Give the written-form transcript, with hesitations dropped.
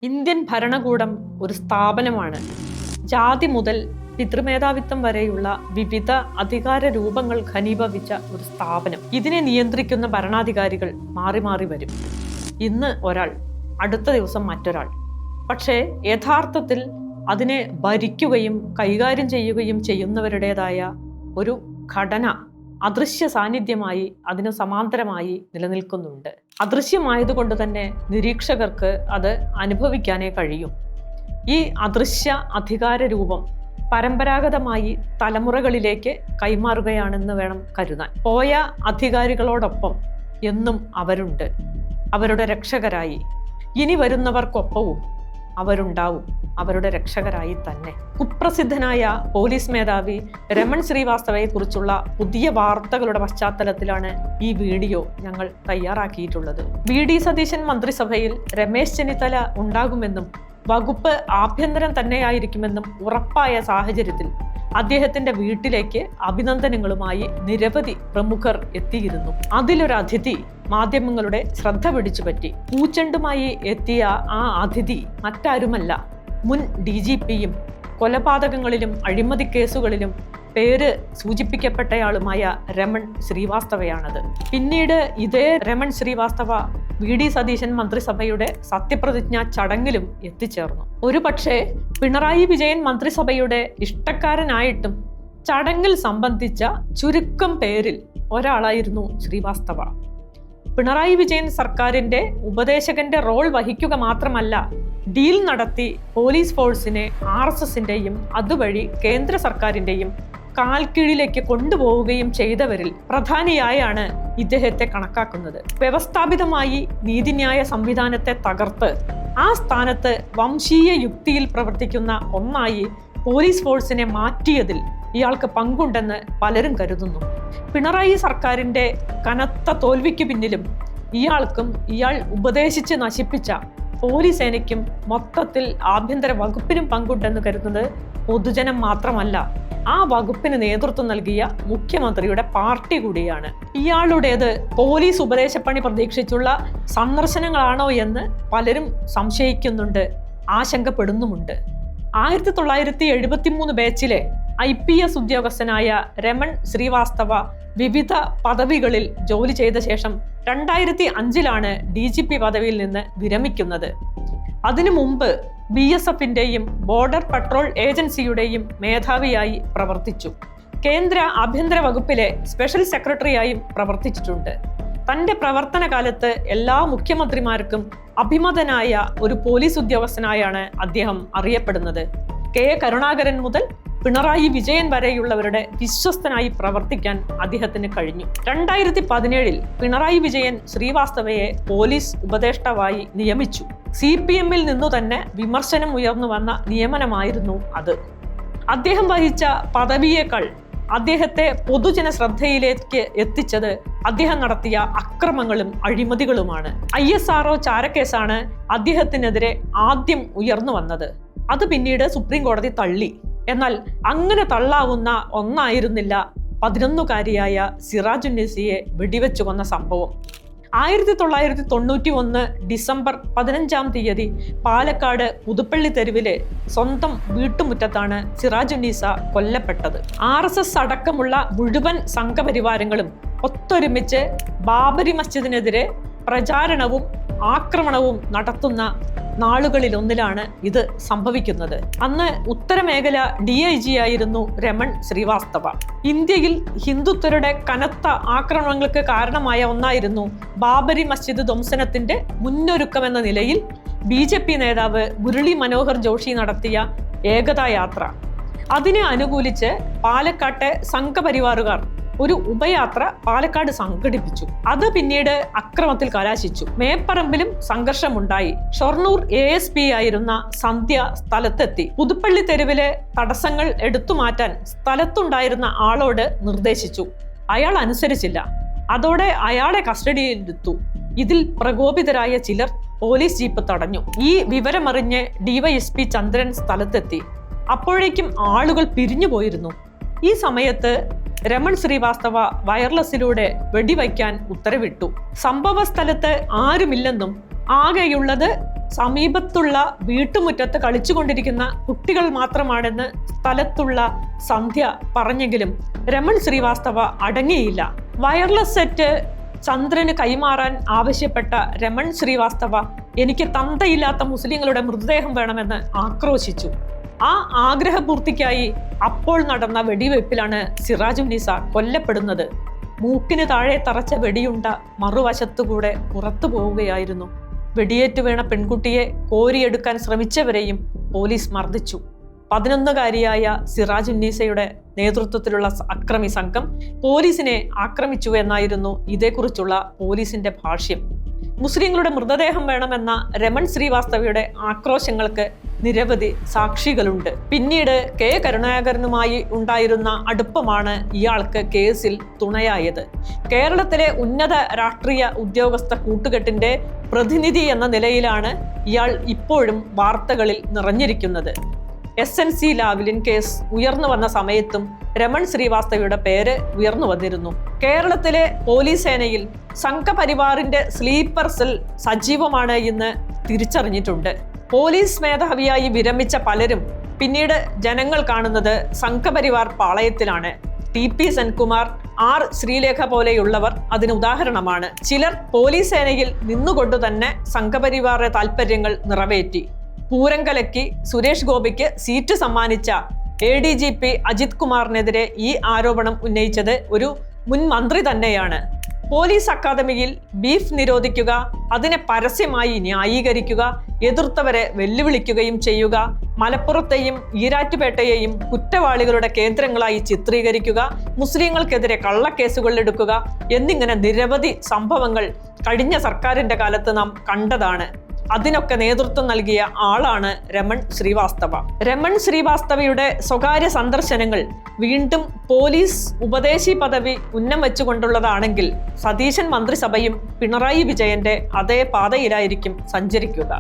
Indian ഭരണകൂടം ഒരു സ്ഥാപനമാണ്. ജാതി മുതൽ പിതൃമേധാവിത്വം വരെയുള്ള വിവിധ അധികാര രൂപങ്ങൾ ഘനീഭവിച്ച ഒരു സ്ഥാപനം. ഇതിനെ നിയന്ത്രിക്കുന്ന ഭരണാധികാരികൾ മാറി മാറി വരും. ഇന്ന് ഒരാൾ, അടുത്ത ദിവസം മറ്റൊരാൾ. പക്ഷേ യഥാർത്ഥത്തിൽ അതിനെ ഭരിക്കുകയും കൈകാര്യം ചെയ്യുകയും ചെയ്യുന്നവരുടേതായ ഒരു ഘടന അദൃശ്യ സാന്നിധ്യമായി അതിന് സമാന്തരമായി നിലനിൽക്കുന്നുണ്ട്. അദൃശ്യമായതുകൊണ്ട് തന്നെ നിരീക്ഷകർക്ക് അത് അനുഭവിക്കാനേ കഴിയും. ഈ അദൃശ്യ അധികാര രൂപം പരമ്പരാഗതമായി തലമുറകളിലേക്ക് കൈമാറുകയാണെന്ന് വേണം കരുതാൻ. പോയ അധികാരികളോടൊപ്പം എന്നും അവരുണ്ട്, അവരുടെ രക്ഷകരായി. ഇനി വരുന്നവർക്കൊപ്പവും അവരുണ്ടാവും, അവരുടെ രക്ഷകരായി തന്നെ. കുപ്രസിദ്ധനായ പോലീസ് മേധാവി രമൺ ശ്രീവാസ്തവയെ കുറിച്ചുള്ള പുതിയ വാർത്തകളുടെ പശ്ചാത്തലത്തിലാണ് ഈ വീഡിയോ ഞങ്ങൾ തയ്യാറാക്കിയിട്ടുള്ളത്. വി.ഡി. സതീശൻ മന്ത്രിസഭയിൽ രമേശ് ചെന്നിത്തല ഉണ്ടാകുമെന്നും വകുപ്പ് ആഭ്യന്തരം തന്നെയായിരിക്കുമെന്നും ഉറപ്പായ സാഹചര്യത്തിൽ അദ്ദേഹത്തിന്റെ വീട്ടിലേക്ക് അഭിനന്ദനങ്ങളുമായി നിരവധി പ്രമുഖർ എത്തിയിരുന്നു. അതിലൊരു അതിഥി മാധ്യമങ്ങളുടെ ശ്രദ്ധ പിടിച്ചുപറ്റി. പൂച്ചെണ്ടുമായി എത്തിയ ആ അതിഥി മറ്റാരുമല്ല, മുൻ DGPയും കൊലപാതകങ്ങളിലും അഴിമതി കേസുകളിലും പേര് സൂചിപ്പിക്കപ്പെട്ടയാളുമായ രമൺ ശ്രീവാസ്തവയാണത്. പിന്നീട് ഇതേ രമൺ ശ്രീവാസ്തവ വി.ഡി. സതീശൻ മന്ത്രിസഭയുടെ സത്യപ്രതിജ്ഞാ ചടങ്ങിലും എത്തിച്ചേർന്നു. ഒരു പക്ഷേ പിണറായി വിജയൻ മന്ത്രിസഭയുടെ ഇഷ്ടക്കാരനായിട്ടും ചടങ്ങിൽ സംബന്ധിച്ച ചുരുക്കം പേരിൽ ഒരാളായിരുന്നു ശ്രീവാസ്തവ. പിണറായി വിജയൻ സർക്കാരിന്റെ ഉപദേശകന്റെ റോൾ വഹിക്കുക മാത്രമല്ല, ഡീൽ നടത്തി പോലീസ് ഫോഴ്സിനെ RSSന്റെയും അതുവഴി കേന്ദ്ര സർക്കാരിന്റെയും കാൽക്കീഴിലേക്ക് കൊണ്ടുപോവുകയും ചെയ്തവരിൽ പ്രധാനിയായാണ് ഇദ്ദേഹത്തെ കണക്കാക്കുന്നത്. വ്യവസ്ഥാപിതമായി നീതിന്യായ സംവിധാനത്തെ തകർത്ത് ആ സ്ഥാനത്ത് വംശീയ യുക്തിയിൽ പ്രവർത്തിക്കുന്ന ഒന്നായി പോലീസ് ഫോഴ്സിനെ മാറ്റിയതിൽ ഇയാൾക്ക് പങ്കുണ്ടെന്ന് പലരും കരുതുന്നു. പിണറായി സർക്കാരിന്റെ കനത്ത തോൽവിക്ക് പിന്നിലും ഇയാൾക്കും ഇയാൾ ഉപദേശിച്ച് നശിപ്പിച്ച പോലീസ് സേനയ്ക്കും മൊത്തത്തിൽ ആഭ്യന്തര വകുപ്പിനും പങ്കുണ്ടെന്ന് കരുതുന്നത് പൊതുജനം മാത്രമല്ല, ആ വകുപ്പിന് നേതൃത്വം നൽകിയ മുഖ്യമന്ത്രിയുടെ പാർട്ടി കൂടിയാണ്. ഇയാളുടേത് പോലീസ് ഉപദേശപ്പണി പ്രതീക്ഷിച്ചുള്ള സന്ദർശനങ്ങളാണോ എന്ന് പലരും സംശയിക്കുന്നുണ്ട്, ആശങ്കപ്പെടുന്നുമുണ്ട്. 1973 ബാച്ചിലെ IPS ഉദ്യോഗസ്ഥനായ രമൺ ശ്രീവാസ്തവ വിവിധ പദവികളിൽ ജോലി ചെയ്ത ശേഷം 2005 DGP പദവിയിൽ നിന്ന് വിരമിക്കുന്നത്. അതിനു മുമ്പ് BSFന്റെയും ബോർഡർ പട്രോൾ ഏജൻസിയുടെയും മേധാവിയായി പ്രവർത്തിച്ചു. കേന്ദ്ര ആഭ്യന്തര വകുപ്പിലെ സ്പെഷ്യൽ സെക്രട്ടറിയായും പ്രവർത്തിച്ചിട്ടുണ്ട്. തന്റെ പ്രവർത്തന കാലത്ത് എല്ലാ മുഖ്യമന്ത്രിമാർക്കും അഭിമതനായ ഒരു പോലീസ് ഉദ്യോഗസ്ഥനായാണ് അദ്ദേഹം അറിയപ്പെടുന്നത്. K. കരുണാകരൻ മുതൽ പിണറായി വിജയൻ വരെയുള്ളവരുടെ വിശ്വസ്തനായി പ്രവർത്തിക്കാൻ അദ്ദേഹത്തിന് കഴിഞ്ഞു. 2017 പിണറായി വിജയൻ ശ്രീവാസ്തവയെ പോലീസ് ഉപദേഷ്ടാവായി നിയമിച്ചു. CPMൽ നിന്നു തന്നെ വിമർശനം ഉയർന്നു വന്ന നിയമനമായിരുന്നു അത്. അദ്ദേഹം വഹിച്ച പദവിയേക്കാൾ അദ്ദേഹത്തെ പൊതുജന ശ്രദ്ധയിലേക്ക് എത്തിച്ചത് അദ്ദേഹം നടത്തിയ അക്രമങ്ങളും അഴിമതികളുമാണ്. ISRO ചാരക്കേസാണ് അദ്ദേഹത്തിനെതിരെ ആദ്യം ഉയർന്നു വന്നത്. അത് പിന്നീട് സുപ്രീം കോടതി തള്ളി. എന്നാൽ അങ്ങനെ തള്ളാവുന്ന ഒന്നായിരുന്നില്ല 11കാരിയായ സിറാജുന്നീസയെ വെടിവെച്ചു കൊന്ന സംഭവം. 1991 ഡിസംബർ 15 പാലക്കാട് പുതുപ്പള്ളി തെരുവിലെ സ്വന്തം വീട്ടുമുറ്റത്താണ് സിറാജുന്നീസ കൊല്ലപ്പെട്ടത്. RSS അടക്കമുള്ള മുഴുവൻ സംഘപരിവാരങ്ങളും ഒത്തൊരുമിച്ച് ബാബരി മസ്ജിദിനെതിരെ പ്രചാരണവും ആക്രമണവും നടത്തുന്ന നാളുകളിലൊന്നിലാണ് ഇത് സംഭവിക്കുന്നത്. അന്ന് ഉത്തരമേഖല DIG ആയിരുന്നു രമൺ ശ്രീവാസ്തവ. ഇന്ത്യയിൽ ഹിന്ദുത്വരുടെ കനത്ത ആക്രമണങ്ങൾക്ക് കാരണമായ ഒന്നായിരുന്നു ബാബരി മസ്ജിദ് ധ്വംസനത്തിന്റെ മുന്നൊരുക്കമെന്ന നിലയിൽ BJP നേതാവ് മുരളി മനോഹർ ജോഷി നടത്തിയ ഏകതാ യാത്ര. അതിനെ അനുകൂലിച്ച് പാലക്കാട്ടെ സംഘപരിവാറുകാർ ഒരു ഉപയാത്ര പാലക്കാട് സംഘടിപ്പിച്ചു. അത് പിന്നീട് അക്രമത്തിൽ കലാശിച്ചു. മേപ്പറമ്പിലും സംഘർഷമുണ്ടായി. ഷൊർണൂർ ASP ആയിരുന്ന സന്ധ്യ സ്ഥലത്തെത്തി. പുതുപ്പള്ളി തെരുവിലെ തടസ്സങ്ങൾ എടുത്തുമാറ്റാൻ സ്ഥലത്തുണ്ടായിരുന്ന ആളോട് നിർദ്ദേശിച്ചു. അയാൾ അനുസരിച്ചില്ല. അതോടെ അയാളെ കസ്റ്റഡിയിലെടുത്തു. ഇതിൽ പ്രകോപിതരായ ചിലർ പോലീസ് ജീപ്പ് തടഞ്ഞു. ഈ വിവരമറിഞ്ഞ് DYSP ചന്ദ്രൻ സ്ഥലത്തെത്തി. അപ്പോഴേക്കും ആളുകൾ പിരിഞ്ഞു പോയിരുന്നു. ഈ സമയത്ത് രമൺ ശ്രീവാസ്തവ വയർലെസ്സിലൂടെ വെടിവയ്ക്കാൻ ഉത്തരവിട്ടു. സംഭവ സ്ഥലത്ത് ആരുമില്ലെന്നും ആകെയുള്ളത് സമീപത്തുള്ള വീട്ടുമുറ്റത്ത് കളിച്ചുകൊണ്ടിരിക്കുന്ന കുട്ടികൾ മാത്രമാണെന്ന് സ്ഥലത്തുള്ള സന്ധ്യ പറഞ്ഞെങ്കിലും രമൺ ശ്രീവാസ്തവ അടങ്ങിയില്ല. വയർലെസ് സെറ്റ് ചന്ദ്രന് കൈമാറാൻ ആവശ്യപ്പെട്ട രമൺ ശ്രീവാസ്തവ എനിക്ക് തന്തയില്ലാത്ത മുസ്ലിങ്ങളുടെ മൃതദേഹം വേണമെന്ന് ആക്രോശിച്ചു. ആ ആഗ്രഹപൂർത്തിക്കായി അപ്പോൾ നടന്ന വെടിവയ്പ്പിലാണ് സിറാജുന്നീസ കൊല്ലപ്പെടുന്നത്. മൂക്കിന് താഴെ തറച്ച വെടിയുണ്ട മറുവശത്തുകൂടെ പുറത്തു പോവുകയായിരുന്നു. വെടിയേറ്റു വീണ പെൺകുട്ടിയെ കോരിയെടുക്കാൻ ശ്രമിച്ചവരെയും പോലീസ് മർദ്ദിച്ചു. 11-കാരിയായ സിറാജുന്നീസയുടെ നേതൃത്വത്തിലുള്ള അക്രമി സംഘം പോലീസിനെ ആക്രമിച്ചു എന്നായിരുന്നു ഇതേക്കുറിച്ചുള്ള പോലീസിന്റെ ഭാഷ്യം. മുസ്ലിങ്ങളുടെ മൃതദേഹം വേണമെന്ന രമൺ ശ്രീവാസ്തവയുടെ ആക്രോശങ്ങൾക്ക് നിരവധി സാക്ഷികളുണ്ട്. പിന്നീട് കെ കരുണാകരനുമായി ഉണ്ടായിരുന്ന അടുപ്പമാണ് ഇയാൾക്ക് കേസിൽ തുണയായത്. കേരളത്തിലെ ഉന്നത രാഷ്ട്രീയ ഉദ്യോഗസ്ഥ കൂട്ടുകെട്ടിന്റെ പ്രതിനിധി എന്ന നിലയിലാണ് ഇയാൾ ഇപ്പോഴും വാർത്തകളിൽ നിറഞ്ഞിരിക്കുന്നത്. SNC ലാവ്ലിൻ കേസ് ഉയർന്നു വന്ന സമയത്തും രമൺ ശ്രീവാസ്തവയുടെ പേര് ഉയർന്നു വന്നിരുന്നു. കേരളത്തിലെ പോലീസ് സേനയിൽ സംഘപരിവാറിന്റെ സ്ലീപ്പർ സെൽ സജീവമാണ് എന്ന് തിരിച്ചറിഞ്ഞിട്ടുണ്ട്. പോലീസ് മേധാവിയായി വിരമിച്ച പലരും പിന്നീട് ജനങ്ങൾ കാണുന്നത് സംഘപരിവാർ പാളയത്തിലാണ്. TP സെൻകുമാർ, R ശ്രീലേഖ പോലെയുള്ളവർ അതിന് ഉദാഹരണമാണ്. ചിലർ പോലീസ് സേനയിൽ നിന്നുകൊണ്ടു തന്നെ സംഘപരിവാറിന്റെ താൽപര്യങ്ങൾ നിറവേറ്റി. പൂരം കലക്കി സുരേഷ് ഗോപിക്ക് സീറ്റ് സമ്മാനിച്ച ADGP അജിത് കുമാറിനെതിരെ ഈ ആരോപണം ഉന്നയിച്ചത് ഒരു മുൻ മന്ത്രി തന്നെയാണ്. പോലീസ് അക്കാദമിയിൽ ബീഫ് നിരോധിക്കുക, അതിനെ പരസ്യമായി ന്യായീകരിക്കുക, എതിർത്തവരെ വെല്ലുവിളിക്കുകയും ചെയ്യുക, മലപ്പുറത്തെയും ഈരാറ്റുപേട്ടയെയും കുറ്റവാളികളുടെ കേന്ദ്രങ്ങളായി ചിത്രീകരിക്കുക, മുസ്ലിങ്ങൾക്കെതിരെ കള്ളക്കേസുകൾ എടുക്കുക എന്നിങ്ങനെ നിരവധി സംഭവങ്ങൾ കഴിഞ്ഞ സർക്കാരിന്റെ കാലത്ത് നാം കണ്ടതാണ്. അതിനൊക്കെ നേതൃത്വം നൽകിയ ആളാണ് രമൺ ശ്രീവാസ്തവ. രമൺ ശ്രീവാസ്തവയുടെ സ്വകാര്യ സന്ദർശനങ്ങൾ വീണ്ടും പോലീസ് ഉപദേശി പദവി ഉന്നം വെച്ചുകൊണ്ടുള്ളതാണെങ്കിൽ സതീശൻ മന്ത്രിസഭയും പിണറായി വിജയന്റെ അതേ പാതയിലായിരിക്കും സഞ്ചരിക്കുക.